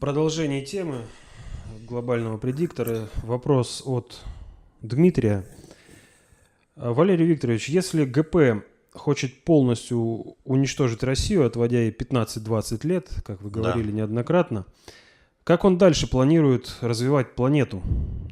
Продолжение темы глобального предиктора. Вопрос от Дмитрия. Валерий Викторович, если ГП хочет полностью уничтожить Россию, отводя ей 15-20 лет, как вы говорили неоднократно, как он дальше планирует развивать планету?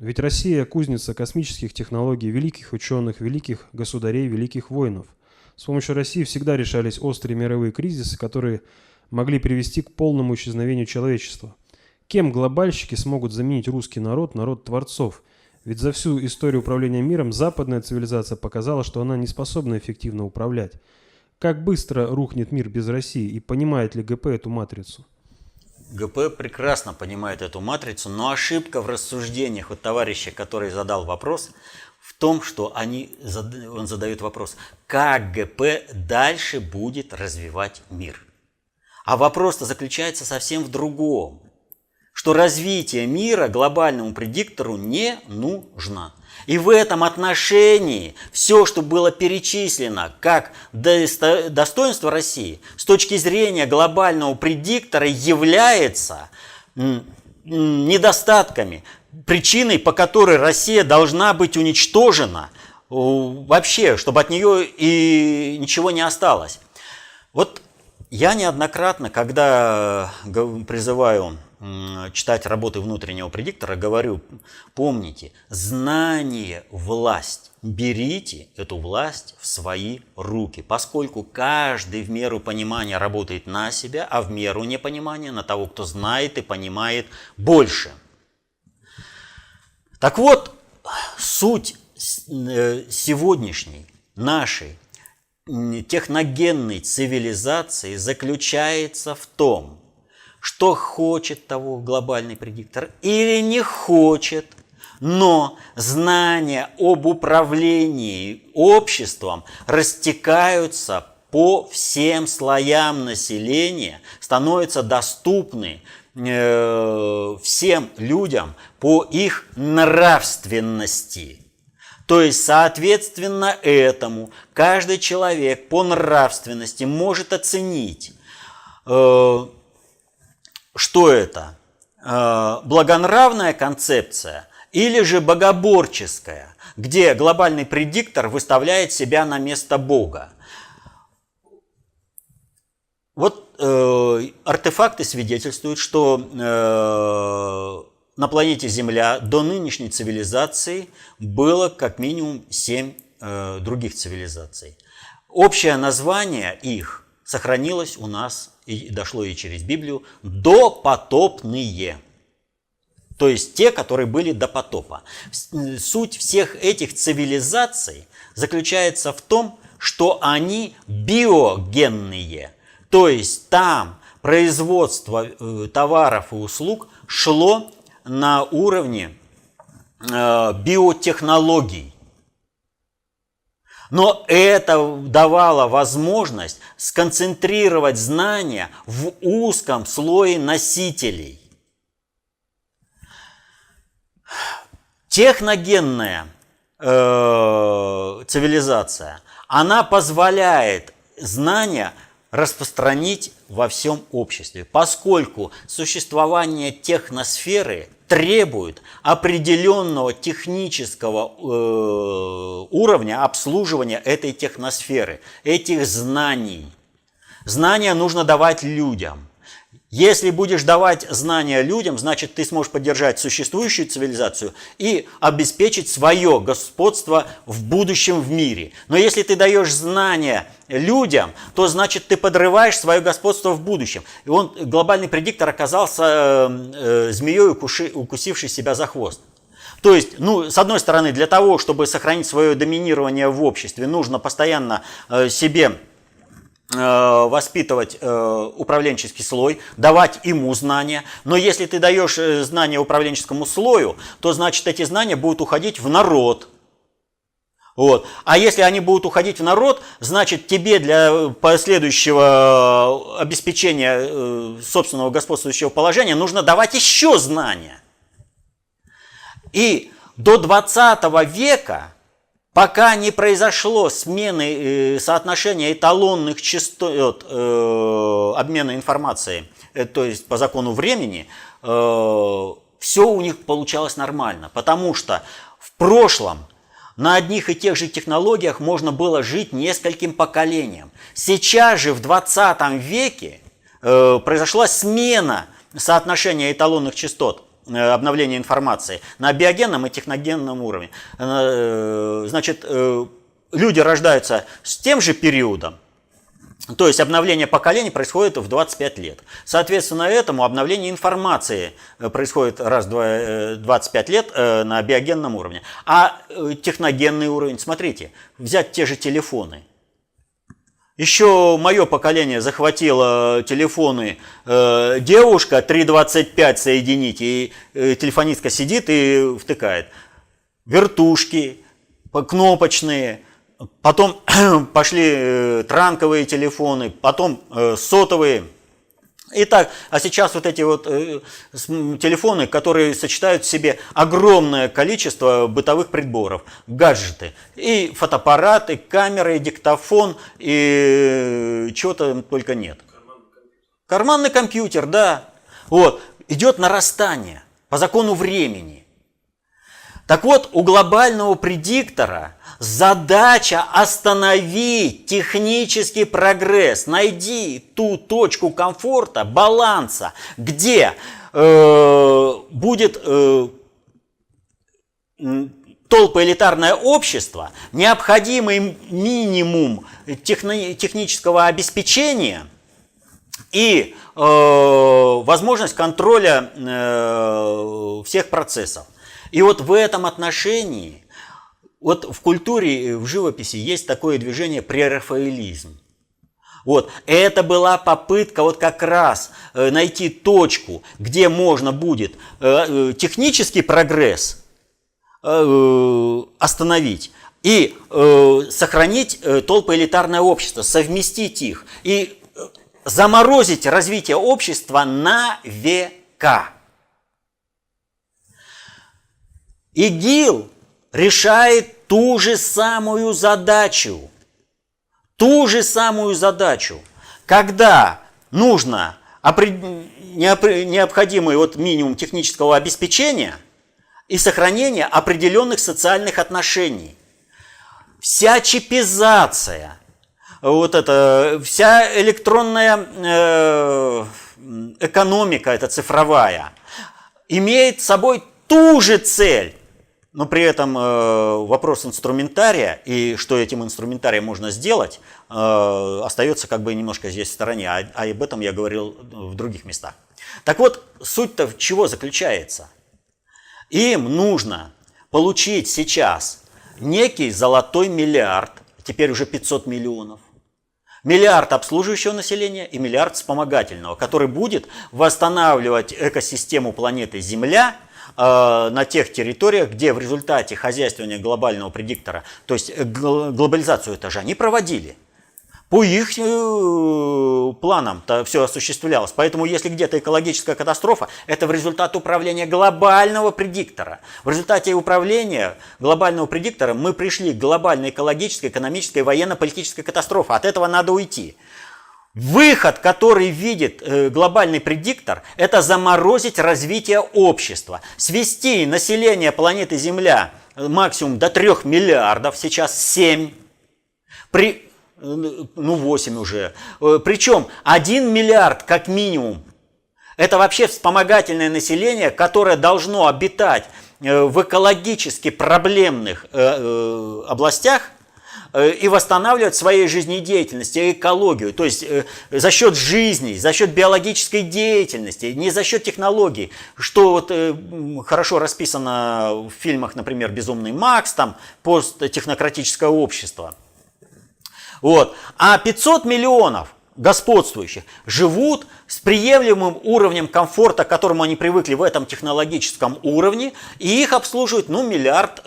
Ведь Россия – кузница космических технологий, великих ученых, великих государей, великих воинов. С помощью России всегда решались острые мировые кризисы, которые могли привести к полному исчезновению человечества. Кем глобальщики смогут заменить русский народ, народ творцов? Ведь за всю историю управления миром западная цивилизация показала, что она не способна эффективно управлять. Как быстро рухнет мир без России, и понимает ли ГП эту матрицу? ГП прекрасно понимает эту матрицу, но ошибка в рассуждениях от товарища, который задал вопрос, в том, что он задает вопрос, как ГП дальше будет развивать мир. А вопрос-то заключается совсем в другом, что развитие мира глобальному предиктору не нужно. И в этом отношении все, что было перечислено как достоинство России, с точки зрения глобального предиктора является недостатками, причиной, по которой Россия должна быть уничтожена вообще, чтобы от нее и ничего не осталось. Вот я неоднократно, когда призываю читать работы внутреннего предиктора, говорю, помните, знание – власть. Берите эту власть в свои руки, поскольку каждый в меру понимания работает на себя, а в меру непонимания на того, кто знает и понимает больше. Так вот, суть сегодняшней нашей техногенной цивилизации заключается в том, что хочет того глобальный предиктор или не хочет, но знания об управлении обществом растекаются по всем слоям населения, становятся доступны всем людям по их нравственности. То есть, соответственно этому, каждый человек по нравственности может оценить, что это благонравная концепция или же богоборческая, где глобальный предиктор выставляет себя на место Бога. Вот артефакты свидетельствуют, что на планете Земля до нынешней цивилизации было как минимум 7 других цивилизаций. Общее название их сохранилось у нас и дошло и через Библию – допотопные. То есть те, которые были до потопа. Суть всех этих цивилизаций заключается в том, что они биогенные. То есть там производство товаров и услуг шло на уровне биотехнологий. Но это давало возможность сконцентрировать знания в узком слое носителей. Техногенная цивилизация, она позволяет знания распространить во всем обществе, поскольку существование техносферы требует определенного технического уровня обслуживания этой техносферы, этих знаний. Знания нужно давать людям. Если будешь давать знания людям, значит, ты сможешь поддержать существующую цивилизацию и обеспечить свое господство в будущем в мире. Но если ты даешь знания людям, то значит, ты подрываешь свое господство в будущем. И глобальный предиктор оказался змеей, укусившей себя за хвост. То есть, с одной стороны, для того, чтобы сохранить свое доминирование в обществе, нужно постоянно себе воспитывать управленческий слой, давать ему знания. Но если ты даешь знания управленческому слою, то значит эти знания будут уходить в народ. Вот. А если они будут уходить в народ, значит тебе для последующего обеспечения собственного господствующего положения нужно давать еще знания. И до 20 века Пока не произошло смены соотношения эталонных частот обмена информацией, то есть по закону времени, все у них получалось нормально. Потому что в прошлом на одних и тех же технологиях можно было жить нескольким поколениям. Сейчас же в 20 веке произошла смена соотношения эталонных частот обновления информации на биогенном и техногенном уровне. Значит, люди рождаются с тем же периодом, то есть обновление поколений происходит в 25 лет. Соответственно, этому обновление информации происходит раз в 25 лет на биогенном уровне. А техногенный уровень, смотрите, взять те же телефоны. Еще мое поколение захватило телефоны, девушка 3.25 соединить, и телефонистка сидит и втыкает. Вертушки, кнопочные, потом пошли транковые телефоны, потом сотовые. Итак, а сейчас вот эти вот телефоны, которые сочетают в себе огромное количество бытовых приборов, гаджеты, и фотоаппарат, и камера, и диктофон, и чего-то только нет. Карманный компьютер, да. Вот, идет нарастание по закону времени. Так вот, у глобального предиктора задача остановить технический прогресс, найди ту точку комфорта, баланса, где будет толпоэлитарное общество, необходимый минимум технического обеспечения и возможность контроля всех процессов. И вот в этом отношении, вот в культуре, в живописи есть такое движение прерафаэлизм. Вот, это была попытка вот как раз найти точку, где можно будет технический прогресс остановить и сохранить толпоэлитарное общество, совместить их и заморозить развитие общества на века. ИГИЛ решает ту же самую задачу, когда нужно необходимый вот минимум технического обеспечения и сохранения определенных социальных отношений. Вся чипизация, вот это, вся электронная экономика, эта цифровая, имеет собой ту же цель. Но при этом вопрос инструментария и что этим инструментарием можно сделать, остается как бы немножко здесь в стороне, а об этом я говорил в других местах. Так вот, суть-то в чего заключается? Им нужно получить сейчас некий золотой миллиард, теперь уже 500 миллионов, миллиард обслуживающего населения и миллиард вспомогательного, который будет восстанавливать экосистему планеты Земля на тех территориях, где в результате хозяйствования глобального предиктора, то есть глобализацию это же они проводили. По их планам-то все осуществлялось. Поэтому если где-то экологическая катастрофа, это в результате управления глобального предиктора. В результате управления глобального предиктора мы пришли к глобальной экологической, экономической, военно-политической катастрофе. От этого надо уйти. Выход, который видит глобальный предиктор, это заморозить развитие общества, свести население планеты Земля максимум до 3 миллиардов, сейчас 7, 8 уже. Причем 1 миллиард как минимум. Это вообще вспомогательное население, которое должно обитать в экологически проблемных областях, и восстанавливать своей жизнедеятельности, экологию, то есть за счет жизни, за счет биологической деятельности, не за счет технологий, что вот хорошо расписано в фильмах, например, «Безумный Макс», там посттехнократическое общество. Вот. А 500 миллионов господствующих живут с приемлемым уровнем комфорта, к которому они привыкли в этом технологическом уровне, и их обслуживает, миллиард,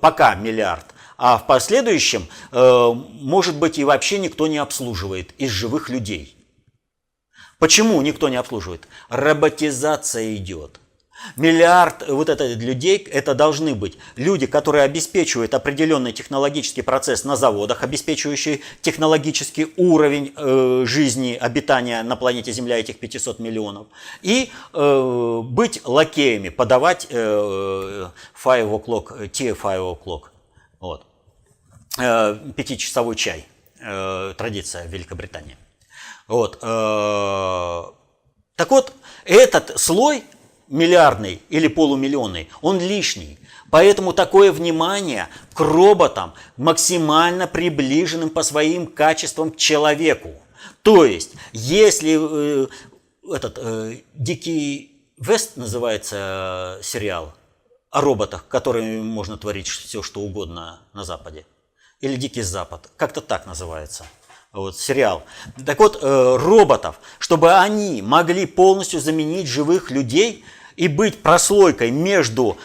пока миллиард. А в последующем, может быть, и вообще никто не обслуживает из живых людей. Почему никто не обслуживает? Роботизация идет. Миллиард вот это людей, это должны быть люди, которые обеспечивают определенный технологический процесс на заводах, обеспечивающий технологический уровень жизни, обитания на планете Земля этих 500 миллионов. И быть лакеями, подавать tea 5 o'clock, вот, 5-часовой чай, традиция Великобритании. Вот. Так вот, этот слой миллиардный или полумиллионный, он лишний. Поэтому такое внимание к роботам, максимально приближенным по своим качествам к человеку. То есть, если «Дикий Вест» называется сериал о роботах, которыми можно творить все, что угодно на Западе, или «Дикий Запад», как-то так называется. Вот, сериал. Так вот, роботов, чтобы они могли полностью заменить живых людей и быть прослойкой между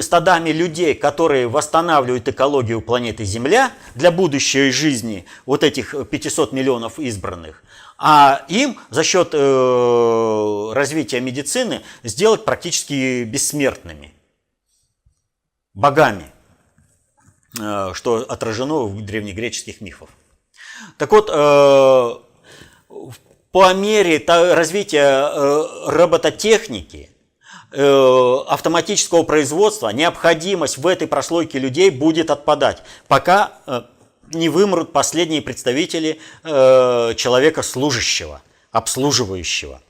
стадами людей, которые восстанавливают экологию планеты Земля для будущей жизни вот этих 500 миллионов избранных, а им за счет развития медицины сделать практически бессмертными, богами, что отражено в древнегреческих мифах. Так вот, по мере развития робототехники, автоматического производства, необходимость в этой прослойке людей будет отпадать, пока не вымрут последние представители человека служащего, обслуживающего,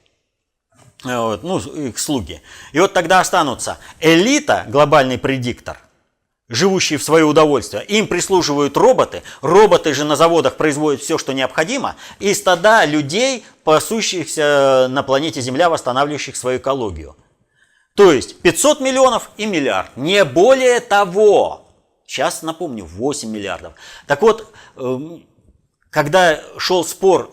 вот, ну, их слуги. И вот тогда останутся элита, глобальный предиктор, живущие в свое удовольствие, им прислуживают роботы, роботы же на заводах производят все, что необходимо, и стада людей, пасущихся на планете Земля, восстанавливающих свою экологию. То есть 500 миллионов и миллиард, не более того. Сейчас напомню, 8 миллиардов. Так вот, когда шел спор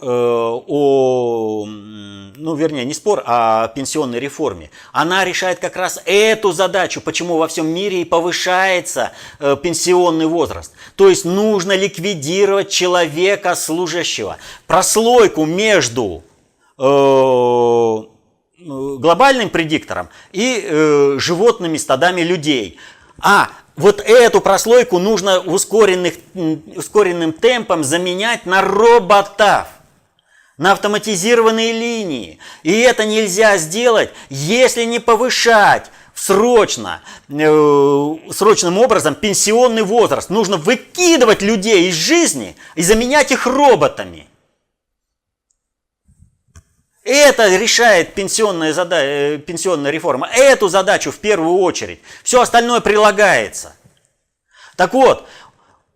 не спор, а пенсионной реформе, она решает как раз эту задачу, почему во всем мире и повышается пенсионный возраст. То есть нужно ликвидировать человека служащего, прослойку между глобальным предиктором и животными стадами людей. А вот эту прослойку нужно ускоренным темпом заменять на роботов, на автоматизированные линии. И это нельзя сделать, если не повышать срочным образом пенсионный возраст. Нужно выкидывать людей из жизни и заменять их роботами. Это решает пенсионная реформа. Эту задачу в первую очередь. Все остальное прилагается. Так вот,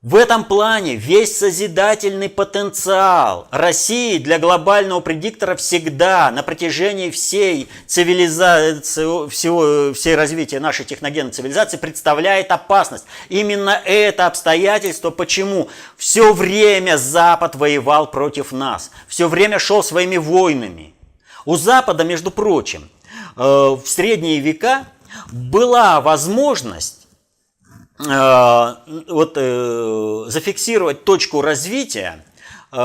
в этом плане весь созидательный потенциал России для глобального предиктора всегда на протяжении всей цивилизации, всей развития нашей техногенной цивилизации представляет опасность. Именно это обстоятельство, почему все время Запад воевал против нас, все время шел своими войнами. У Запада, между прочим, в средние века была возможность зафиксировать точку развития, ту,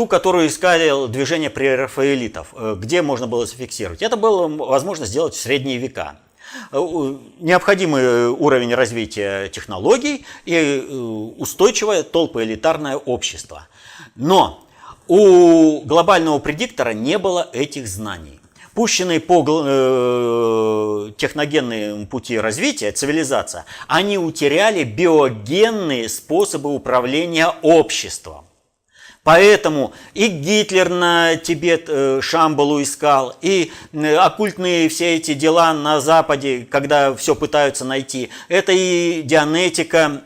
которую искали движение прерафаэлитов, где можно было зафиксировать. Это было возможно сделать в средние века. Необходимый уровень развития технологий и устойчивое толпоэлитарное общество. Но у глобального предиктора не было этих знаний. Пущенные по техногенным пути развития цивилизация, они утеряли биогенные способы управления обществом. Поэтому и Гитлер на Тибет Шамбалу искал, и оккультные все эти дела на Западе, когда все пытаются найти, это и Дианетика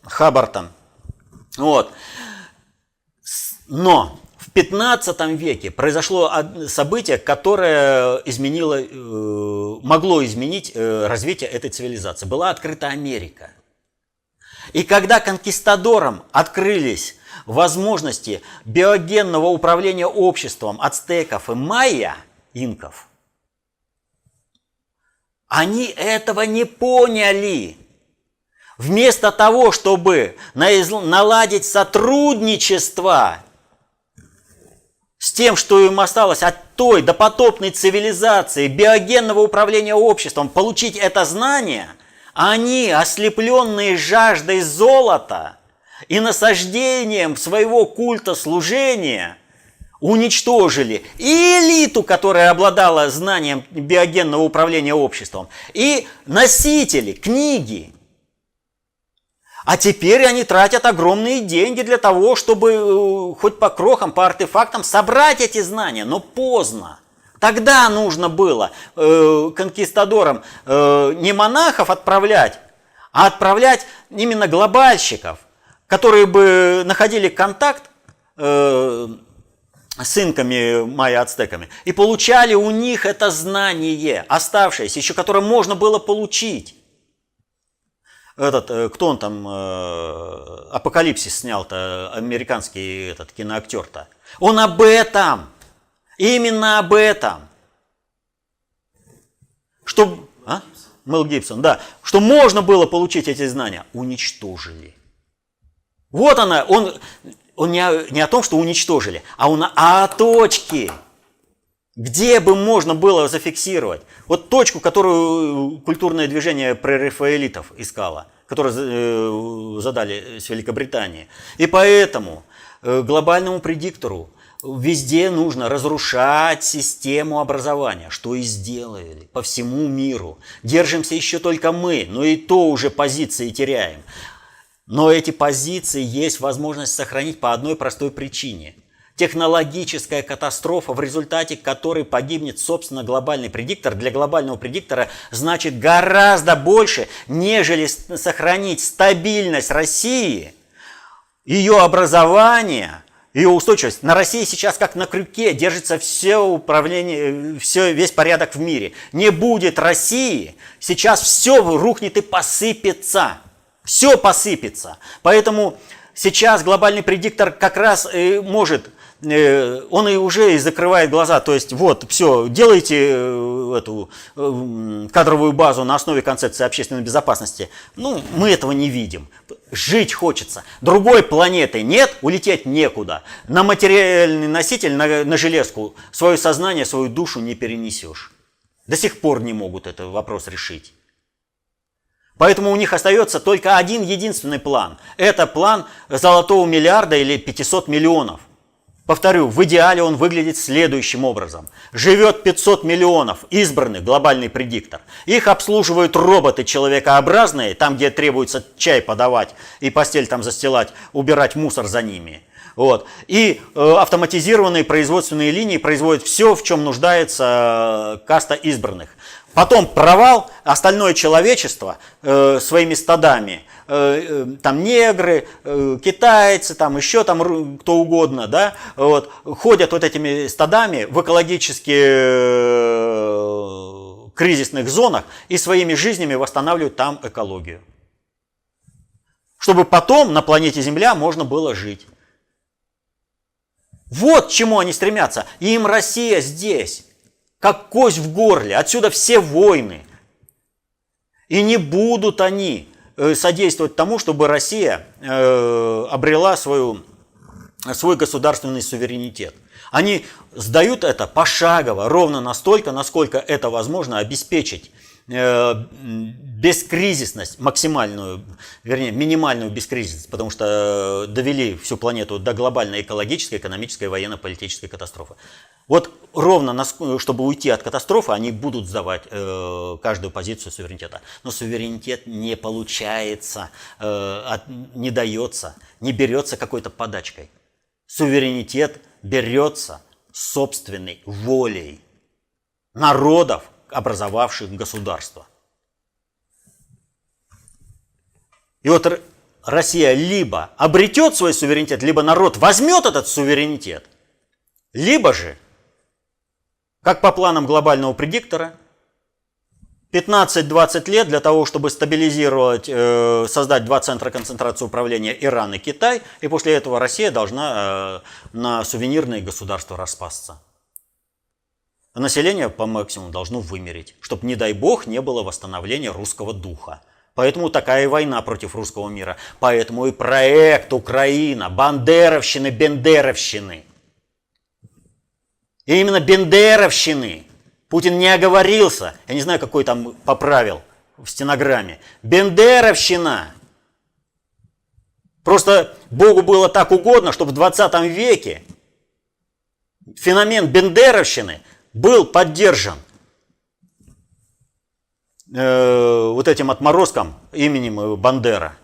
Хаббарта. Вот. Но в 15 веке произошло событие, которое могло изменить развитие этой цивилизации. Была открыта Америка. И когда конкистадорам открылись возможности биогенного управления обществом ацтеков и майя, инков, они этого не поняли. Вместо того, чтобы наладить сотрудничество с тем, что им осталось от той допотопной цивилизации, биогенного управления обществом, получить это знание, они, ослепленные жаждой золота и насаждением своего культа служения, уничтожили и элиту, которая обладала знанием биогенного управления обществом, и носители, книги. А теперь они тратят огромные деньги для того, чтобы хоть по крохам, по артефактам собрать эти знания, но поздно. Тогда нужно было конкистадорам не монахов отправлять, а отправлять именно глобальщиков, которые бы находили контакт с инками, майя-ацтеками, и получали у них это знание, оставшееся, еще которое можно было получить. Кто он там, Апокалипсис снял-то, американский этот киноактер-то. Он об этом, именно об этом. Что, Мел Гибсон, да, что можно было получить эти знания, уничтожили. Вот она, он не о том, что уничтожили, а о точке, где бы можно было зафиксировать. Вот точку, которую культурное движение прерафаэлитов искало, которую задали с Великобритании. И поэтому глобальному предиктору везде нужно разрушать систему образования, что и сделали по всему миру. Держимся еще только мы, но и то уже позиции теряем. Но эти позиции есть возможность сохранить по одной простой причине. Технологическая катастрофа, в результате которой погибнет, собственно, глобальный предиктор, для глобального предиктора значит гораздо больше, нежели сохранить стабильность России, ее образование, ее устойчивость. На России сейчас как на крюке держится все управление, весь порядок в мире. Не будет России, сейчас все рухнет и посыпется. Все посыпется. Поэтому сейчас глобальный предиктор как раз может, он и уже закрывает глаза, то есть вот, все, делайте эту кадровую базу на основе концепции общественной безопасности. Ну, мы этого не видим. Жить хочется. Другой планеты нет, улететь некуда. На материальный носитель, на железку, свое сознание, свою душу не перенесешь. До сих пор не могут этот вопрос решить. Поэтому у них остается только один единственный план. Это план золотого миллиарда или 500 миллионов. Повторю, в идеале он выглядит следующим образом. Живет 500 миллионов избранных, глобальный предиктор. Их обслуживают роботы человекообразные, там, где требуется чай подавать и постель там застилать, убирать мусор за ними. Вот. И автоматизированные производственные линии производят все, в чем нуждается каста избранных. Потом провал, остальное человечество своими стадами, там негры, китайцы, там еще там кто угодно, да, вот, ходят вот этими стадами в экологически кризисных зонах и своими жизнями восстанавливают там экологию. Чтобы потом на планете Земля можно было жить. Вот к чему они стремятся. И им Россия здесь, как кость в горле. Отсюда все войны. И не будут они содействовать тому, чтобы Россия обрела свой государственный суверенитет. Они сдают это пошагово, ровно настолько, насколько это возможно обеспечить бескризисность, максимальную, вернее, минимальную бескризисность, потому что довели всю планету до глобальной экологической, экономической, военно-политической катастрофы. Вот ровно, чтобы уйти от катастрофы, они будут сдавать каждую позицию суверенитета. Но суверенитет не получается, не дается, не берется какой-то подачкой. Суверенитет берется собственной волей народов, образовавших государство. И вот Россия либо обретет свой суверенитет, либо народ возьмет этот суверенитет, либо же, как по планам глобального предиктора, 15-20 лет для того, чтобы стабилизировать, создать два центра концентрации управления, Иран и Китай, и после этого Россия должна на сувенирные государства распасться. Население по максимуму должно вымереть, чтобы, не дай бог, не было восстановления русского духа. Поэтому такая и война против русского мира. Поэтому и проект Украина, бандеровщины, бендеровщины. И именно бендеровщины. Путин не оговорился, я не знаю, какой там поправил в стенограмме. Бендеровщина. Просто Богу было так угодно, чтобы в 20 веке феномен бендеровщины был поддержан вот этим отморозком именем Бандера.